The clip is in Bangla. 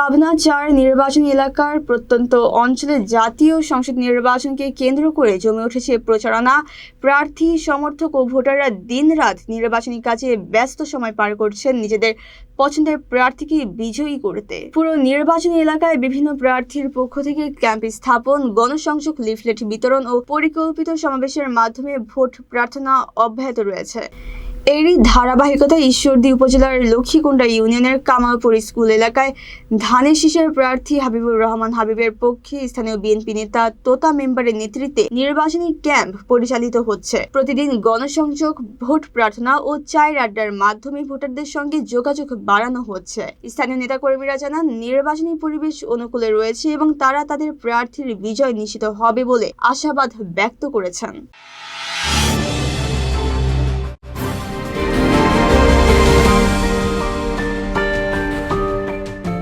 পাবনা ৪ নির্বাচনী এলাকার প্রত্যন্ত অঞ্চলে জাতীয় সংসদ নির্বাচনকে কেন্দ্র করে জমে উঠেছে প্রচারণা। প্রার্থী, সমর্থক ও ভোটাররা দিনরাত নির্বাচনী কাজে ব্যস্ত সময় পার করছেন নিজেদের পছন্দের প্রার্থীকে বিজয়ী করতে। পুরো নির্বাচনী এলাকায় বিভিন্ন প্রার্থীর পক্ষ থেকে ক্যাম্প স্থাপন, গণসংযোগ, লিফলেট বিতরণ ও পরিকল্পিত সমাবেশের মাধ্যমে ভোট প্রার্থনা অব্যাহত রয়েছে। এরই ধারাবাহিকতায় ঈশ্বরদী উপজেলার লক্ষ্মীকুণ্ডা ইউনিয়নের কামালপুর স্কুল এলাকায় ধানের শীষের প্রার্থী হাবিবুর রহমান হাবিবের পক্ষে স্থানীয় বিএনপি নেতা তোতা মেম্বারের নেতৃত্বে নির্বাচনী ক্যাম্প পরিচালিত হচ্ছে। প্রতিদিন গণসংযোগ, ভোট প্রার্থনা ও চায়ের আড্ডার মাধ্যমে ভোটারদের সঙ্গে যোগাযোগ বাড়ানো হচ্ছে। স্থানীয় নেতাকর্মীরা জানান, নির্বাচনী পরিবেশ অনুকূলে রয়েছে এবং তারা তাদের প্রার্থীর বিজয় নিশ্চিত হবে বলে আশাবাদ ব্যক্ত করেছেন।